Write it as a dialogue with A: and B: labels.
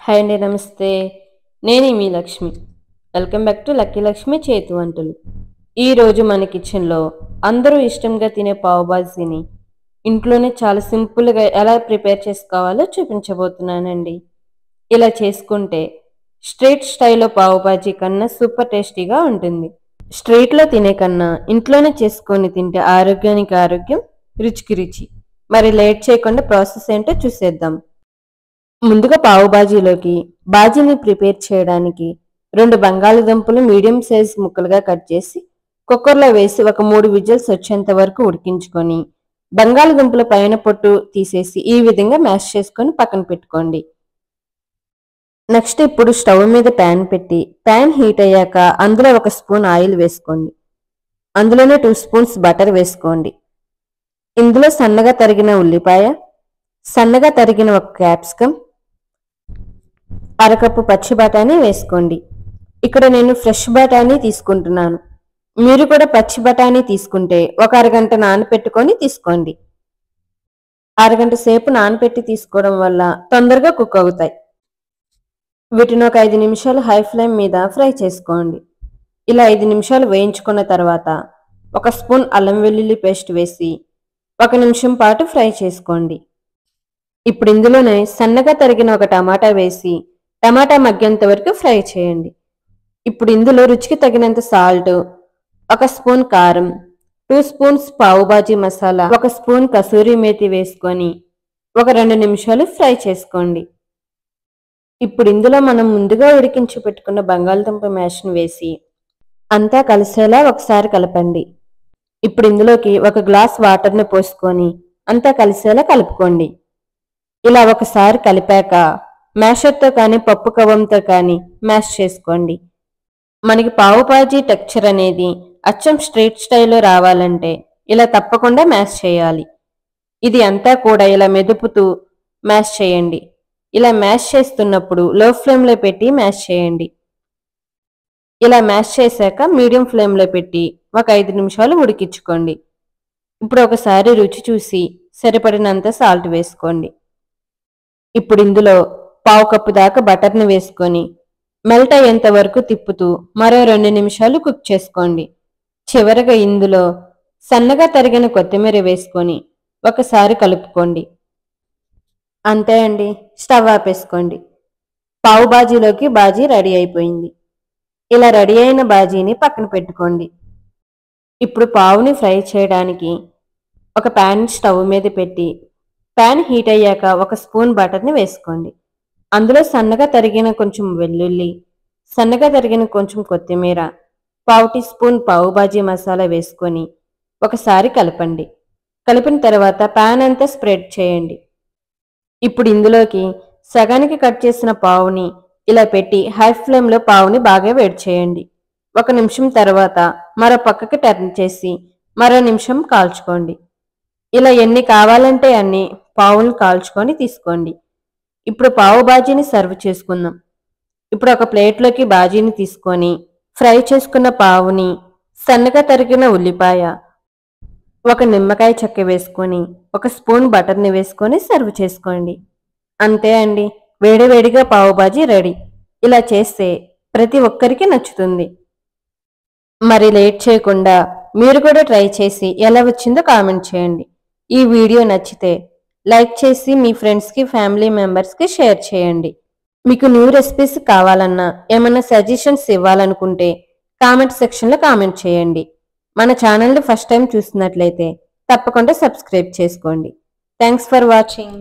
A: Hi అండి, నమస్తే. నేను మీ Lakshmi. Welcome back to lucky Lakshmi చేతి వంటలు. ఈరోజు మన కిచెన్లో అందరూ ఇష్టంగా తినే పావు బాజీని ఇంట్లోనే చాలా సింపుల్గా ఎలా ప్రిపేర్ చేసుకోవాలో చూపించబోతున్నానండి. ఇలా చేసుకుంటే స్ట్రీట్ స్టైల్లో పావు బాజీ కన్నా సూపర్ టేస్టీగా ఉంటుంది. స్ట్రీట్లో తినే కన్నా ఇంట్లోనే చేసుకొని తింటే ఆరోగ్యానికి ఆరోగ్యం, రుచికి రుచి. మరి లేట్ చేయకుండా ప్రాసెస్ ఏంటో చూసేద్దాం. ముందుగా పావు బాజీలోకి బాజీని ప్రిపేర్ చేయడానికి 2 బంగాళదుంపలు మీడియం సైజ్ ముక్కలుగా కట్ చేసి కుక్కర్లో వేసి ఒక 3 విజిల్స్ వచ్చేంత వరకు ఉడికించుకొని బంగాళదుంపల పైన పొట్టు తీసేసి ఈ విధంగా మ్యాష్ చేసుకొని పక్కన పెట్టుకోండి. నెక్స్ట్ ఇప్పుడు స్టవ్ మీద ప్యాన్ పెట్టి ప్యాన్ హీట్ అయ్యాక అందులో 1 స్పూన్ ఆయిల్ వేసుకోండి. అందులోనే 2 స్పూన్స్ బటర్ వేసుకోండి. ఇందులో సన్నగా తరిగిన ఉల్లిపాయ, సన్నగా తరిగిన 1 క్యాప్సికమ్, అరకప్పు పచ్చి బఠానీ వేసుకోండి. ఇక్కడ నేను ఫ్రెష్ బఠానీ తీసుకుంటున్నాను. మీరు కూడా పచ్చి బఠానీ తీసుకుంటే ఒక అరగంట నానపెట్టుకొని తీసుకోండి. అరగంట సేపు నానపెట్టి తీసుకోవడం వల్ల తొందరగా కుక్ అవుతాయి. వీటిని ఒక 5 నిమిషాలు హై ఫ్లేమ్ మీద ఫ్రై చేసుకోండి. ఇలా 5 నిమిషాలు వేయించుకున్న తర్వాత 1 స్పూన్ అల్లం వెల్లుల్లి పేస్ట్ వేసి 1 నిమిషం పాటు ఫ్రై చేసుకోండి. ఇప్పుడు ఇందులోనే సన్నగా తరిగిన 1 టమాటా వేసి టమాటా మగ్గేంత వరకు ఫ్రై చేయండి. ఇప్పుడు ఇందులో రుచికి తగినంత సాల్ట్, 1 స్పూన్ కారం, 2 స్పూన్స్ పావు బాజీ మసాలా, 1 స్పూన్ కసూరి మేతి వేసుకొని ఒక 2 నిమిషాలు ఫ్రై చేసుకోండి. ఇప్పుడు ఇందులో మనం ముందుగా ఉడికించి పెట్టుకున్న బంగాళదుంప మ్యాష్ను వేసి అంతా కలిసేలా ఒకసారి కలపండి. ఇప్పుడు ఇందులోకి 1 గ్లాస్ వాటర్ని పోసుకొని అంతా కలిసేలా కలుపుకోండి. ఇలా ఒకసారి కలిపాక మ్యాషర్తో కానీ పప్పు కవ్వంతో కానీ మ్యాష్ చేసుకోండి. మనకి పావు బాజీ టెక్చర్ అనేది అచ్చం స్ట్రీట్ స్టైల్లో రావాలంటే ఇలా తప్పకుండా మ్యాష్ చేయాలి. ఇది అంతా కూడా ఇలా మెదుపుతూ మ్యాష్ చేయండి. ఇలా మ్యాష్ చేస్తున్నప్పుడు లో ఫ్లేమ్లో పెట్టి మ్యాష్ చేయండి. ఇలా మ్యాష్ చేశాక మీడియం ఫ్లేమ్లో పెట్టి ఒక 5 నిమిషాలు ఉడికించుకోండి. ఇప్పుడు ఒకసారి రుచి చూసి సరిపడినంత సాల్ట్ వేసుకోండి. ఇప్పుడు ఇందులో పావు కప్పు దాకా బటర్ని వేసుకొని మెల్ట్ అయ్యేంత వరకు తిప్పుతూ మరో 2 నిమిషాలు కుక్ చేసుకోండి. చివరగా ఇందులో సన్నగా తరిగిన కొత్తిమీర వేసుకొని ఒకసారి కలుపుకోండి. అంతే అండి, స్టవ్ ఆపేసుకోండి. పావు బాజీలోకి బాజీ రెడీ అయిపోయింది. ఇలా రెడీ అయిన బాజీని పక్కన పెట్టుకోండి. ఇప్పుడు పావుని ఫ్రై చేయడానికి ఒక ప్యాన్ స్టవ్ మీద పెట్టి ప్యాన్ హీట్ అయ్యాక 1 స్పూన్ బటర్ని వేసుకోండి. అందులో సన్నగా తరిగిన కొంచెం వెల్లుల్లి, సన్నగా తరిగిన కొంచెం కొత్తిమీర, పావు టీ స్పూన్ పావు బాజీ మసాలా వేసుకొని ఒకసారి కలపండి. కలిపిన తర్వాత ప్యాన్ అంతా స్ప్రెడ్ చేయండి. ఇప్పుడు ఇందులోకి సగానికి కట్ చేసిన పావుని ఇలా పెట్టి హై ఫ్లేమ్లో పావుని బాగా వేడి చేయండి. 1 నిమిషం తర్వాత మరో పక్కకి టర్న్ చేసి మరో నిమిషం కాల్చుకోండి. ఇలా ఎన్ని కావాలంటే అన్ని పావులు కాల్చుకొని తీసుకోండి. ఇప్పుడు పావు బాజీని సర్వ్ చేసుకుందాం. ఇప్పుడు ఒక ప్లేట్లోకి బాజీని తీసుకొని ఫ్రై చేసుకున్న పావుని, సన్నగా తరిగిన ఉల్లిపాయ, 1 నిమ్మకాయ చెక్క వేసుకొని 1 స్పూన్ బటర్ని వేసుకొని సర్వ్ చేసుకోండి. అంతే అండి, వేడివేడిగా పావు బాజీ రెడీ. ఇలా చేస్తే ప్రతి ఒక్కరికి నచ్చుతుంది. మరి లేట్ చేయకుండా మీరు కూడా ట్రై చేసి ఎలా వచ్చిందో కామెంట్ చేయండి. ఈ వీడియో నచ్చితే లైక్ చేసి మీ ఫ్రెండ్స్కి, ఫ్యామిలీ మెంబర్స్కి షేర్ చేయండి. మీకు న్యూ రెసిపీస్ కావాలన్నా ఏమైనా సజెషన్స్ ఇవ్వాలనుకుంటే కామెంట్ సెక్షన్లో కామెంట్ చేయండి. మన ఛానల్ని ఫస్ట్ టైం చూస్తున్నట్లయితే తప్పకుండా సబ్స్క్రైబ్ చేసుకోండి. Thanks for watching.